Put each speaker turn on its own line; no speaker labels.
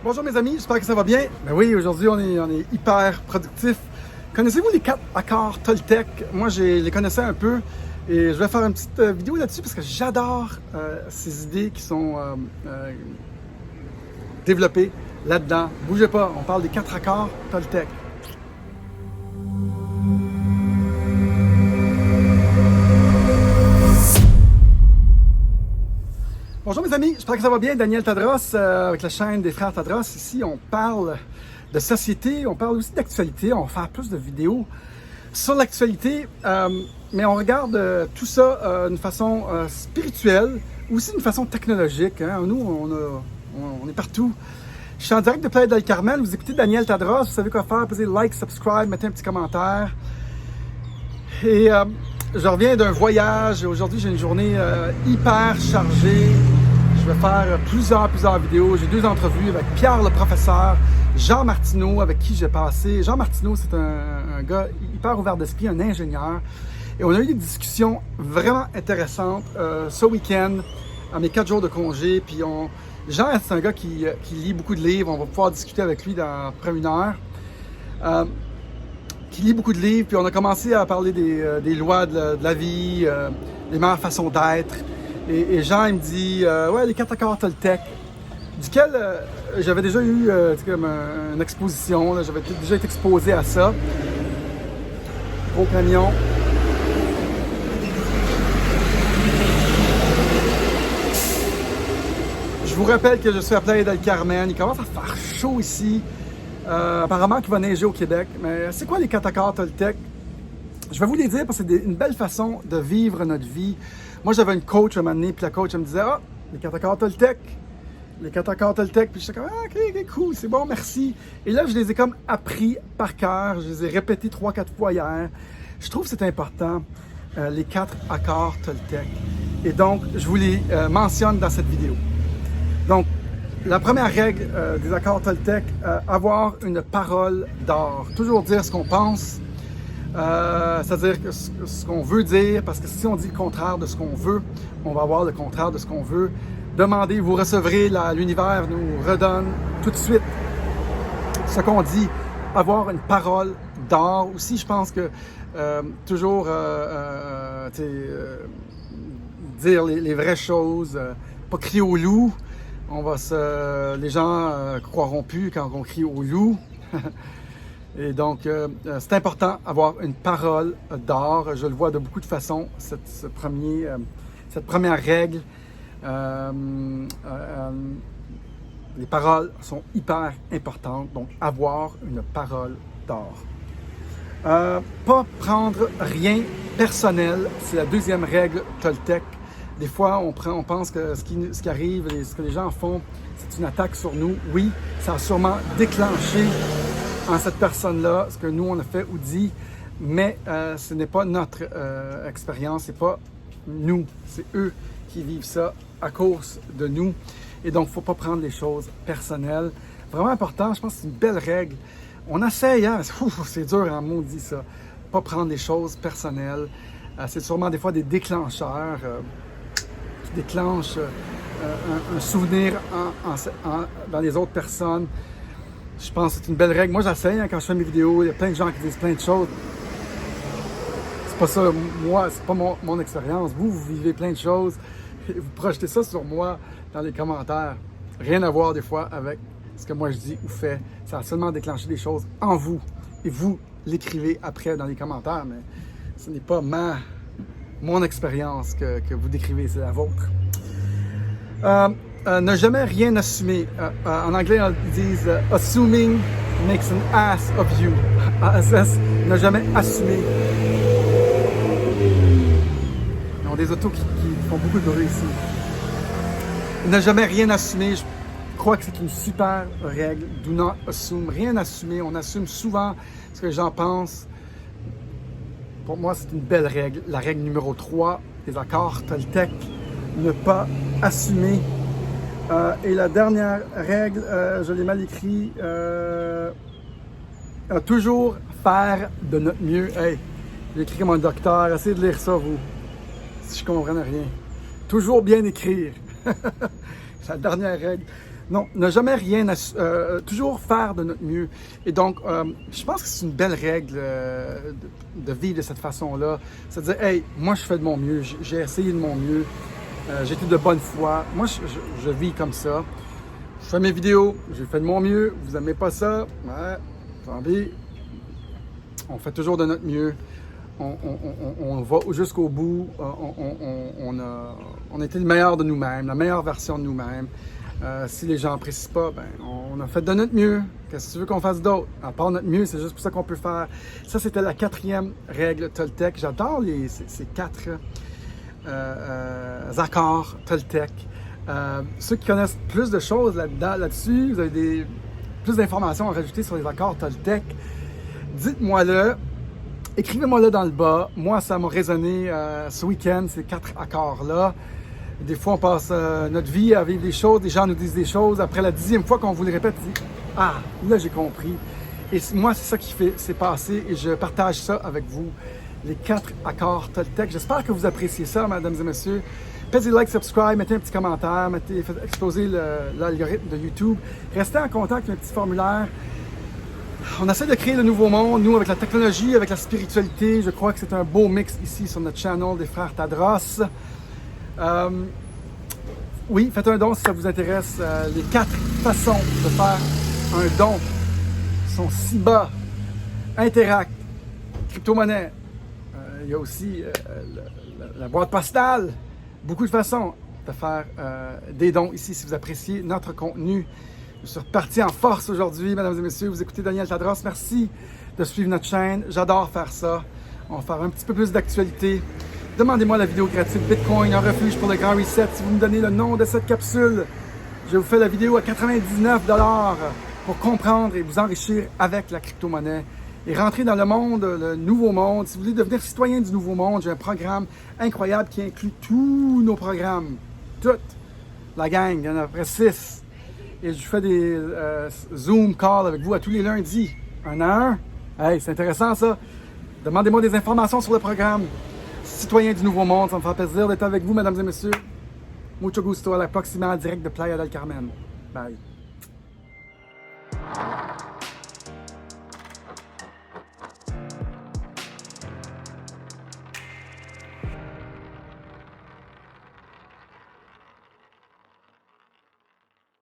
Bonjour mes amis, j'espère que ça va bien. Ben oui, aujourd'hui on est hyper productif. Connaissez-vous les 4 accords Toltec? Moi je les connaissais un peu et je vais faire une petite vidéo là-dessus parce que j'adore ces idées qui sont développées là-dedans. Bougez pas, on parle des 4 accords Toltec. Bonjour mes amis, j'espère que ça va bien. Daniel Tadros avec la chaîne des frères Tadros. Ici, on parle de société, on parle aussi d'actualité. On va faire plus de vidéos sur l'actualité, mais on regarde tout ça d'une façon spirituelle, aussi d'une façon technologique. Hein. Nous, on est partout. Je suis en direct de Playa del Carmel. Vous écoutez Daniel Tadros, vous savez quoi faire. Posez like, subscribe, mettez un petit commentaire. Et je reviens d'un voyage. Aujourd'hui, j'ai une journée hyper chargée. Je vais faire plusieurs vidéos. J'ai 2 entrevues avec Pierre le professeur, Jean Martineau, avec qui j'ai passé. Jean Martineau, c'est un gars hyper ouvert d'esprit, un ingénieur. Et on a eu des discussions vraiment intéressantes ce week-end, à mes 4 jours de congé. Puis Jean, c'est un gars qui lit beaucoup de livres. On va pouvoir discuter avec lui dans près d'une heure. Qui lit beaucoup de livres, puis on a commencé à parler des lois de la vie, les meilleures façons d'être. Et Jean, il me dit, ouais, les 4 accords Toltec, duquel j'avais déjà eu comme une exposition, j'avais déjà été exposé à ça. Gros camion. Je vous rappelle que je suis à Playa del Carmel, il commence à faire chaud ici. Apparemment qu'il va neiger au Québec. Mais c'est quoi les 4 accords Toltec? Je vais vous les dire parce que c'est une belle façon de vivre notre vie. Moi, j'avais une coach à un moment donné, puis la coach, elle me disait « Ah, les 4 accords Toltec! Les 4 accords Toltec! » Puis j'étais comme « Ah, ok, cool, c'est bon, merci. » Et là, je les ai comme appris par cœur. Je les ai répétés 3-4 fois hier. Je trouve que c'est important, les 4 accords Toltec. Et donc, je vous les mentionne dans cette vidéo. Donc, la première règle des accords Toltec, avoir une parole d'or. Toujours dire ce qu'on pense, c'est-à-dire ce qu'on veut dire, parce que si on dit le contraire de ce qu'on veut, on va avoir le contraire de ce qu'on veut. Demandez, vous recevrez, l'univers nous redonne tout de suite ce qu'on dit. Avoir une parole d'or. Aussi, je pense que toujours dire les vraies choses, pas crier au loup. Les gens croiront plus quand on crie au loup. Et donc, c'est important d'avoir une parole d'or. Je le vois de beaucoup de façons, cette première règle. Les paroles sont hyper importantes, donc avoir une parole d'or. Pas prendre rien personnel, c'est la deuxième règle Toltec. Des fois, on pense que ce qui arrive, ce que les gens font, c'est une attaque sur nous. Oui, ça a sûrement déclenché en cette personne-là ce que nous, on a fait ou dit, mais ce n'est pas notre expérience, c'est pas nous, c'est eux qui vivent ça à cause de nous. Et donc, il ne faut pas prendre les choses personnelles. Vraiment important, je pense que c'est une belle règle. On essaye, hein? C'est dur en maudit ça. Pas prendre les choses personnelles. C'est sûrement des fois des déclencheurs. Déclenche un souvenir dans les autres personnes. Je pense que c'est une belle règle. Moi, j'essaie, hein, quand je fais mes vidéos, il y a plein de gens qui disent plein de choses. C'est pas ça, moi, c'est pas mon expérience. Vous vivez plein de choses et vous projetez ça sur moi dans les commentaires. Rien à voir des fois avec ce que moi je dis ou fais. Ça a seulement déclenché des choses en vous. Et vous l'écrivez après dans les commentaires, mais ce n'est pas mon expérience que vous décrivez, c'est la vôtre. Ne jamais rien assumer. En anglais, ils disent « assuming makes an ass of you ». ASS, ne jamais assumer. Ils ont des autos qui font beaucoup de bruit ici. Ne jamais rien assumer. Je crois que c'est une super règle. Do not assume. Rien assumer. On assume souvent ce que les gens pensent. Pour moi, c'est une belle règle. La règle numéro 3 des accords Toltec, ne pas assumer. Et la dernière règle, je l'ai mal écrit, toujours faire de notre mieux. Hey, j'ai écrit comme un docteur, essayez de lire ça, vous, si je comprends rien. Toujours bien écrire. La dernière règle. Non, ne jamais rien, toujours faire de notre mieux. Et donc, je pense que c'est une belle règle de vivre de cette façon-là. C'est-à-dire, hey, moi, je fais de mon mieux, j'ai essayé de mon mieux, j'ai été de bonne foi. Moi, je vis comme ça. Je fais mes vidéos, j'ai fait de mon mieux. Vous n'aimez pas ça? Ouais, tant pis. On fait toujours de notre mieux. On va jusqu'au bout. On a été le meilleur de nous-mêmes, la meilleure version de nous-mêmes. Si les gens n'apprécient pas, ben, on a fait de notre mieux. Qu'est-ce que tu veux qu'on fasse d'autre? À part notre mieux, c'est juste pour ça qu'on peut faire. Ça, c'était la 4e règle Toltec. J'adore ces 4 accords Toltec. Ceux qui connaissent plus de choses là-dessus, vous avez plus d'informations à rajouter sur les accords Toltec, dites-moi-le. Écrivez-moi-le dans le bas. Moi, ça m'a résonné ce week-end, ces 4 accords-là. Des fois, on passe notre vie à vivre des choses, des gens nous disent des choses. Après la 10e fois qu'on vous le répète, on dit « Ah, là, j'ai compris. » Et moi, c'est ça qui s'est passé et je partage ça avec vous, les 4 accords Toltec. J'espère que vous appréciez ça, mesdames et messieurs. Faites des likes, subscribe, mettez un petit commentaire, faites exploser l'algorithme de YouTube. Restez en contact avec un petit formulaire. On essaie de créer le nouveau monde, nous, avec la technologie, avec la spiritualité. Je crois que c'est un beau mix ici sur notre channel des frères Tadros. Oui, faites un don si ça vous intéresse. Les 4 façons de faire un don sont ci-bas. Interact, crypto-monnaie. Il y a aussi la boîte postale. Beaucoup de façons de faire des dons ici si vous appréciez notre contenu. Je suis reparti en force aujourd'hui, mesdames et messieurs. Vous écoutez Daniel Tadros. Merci de suivre notre chaîne. J'adore faire ça. On va faire un petit peu plus d'actualité. Demandez-moi la vidéo gratuite Bitcoin, un refuge pour le grand reset. Si vous me donnez le nom de cette capsule, je vous fais la vidéo à 99 $ pour comprendre et vous enrichir avec la crypto-monnaie et rentrer dans le monde, le nouveau monde. Si vous voulez devenir citoyen du nouveau monde, j'ai un programme incroyable qui inclut tous nos programmes. Toute la gang, il y en a à peu près 6. Et je fais des Zoom calls avec vous à tous les lundis, 1 à 1. Hey, c'est intéressant ça. Demandez-moi des informations sur le programme. Citoyen du Nouveau Monde, ça me fait plaisir d'être avec vous, mesdames et messieurs. Mucho gusto à la proximale direct de Playa del Carmen. Bye.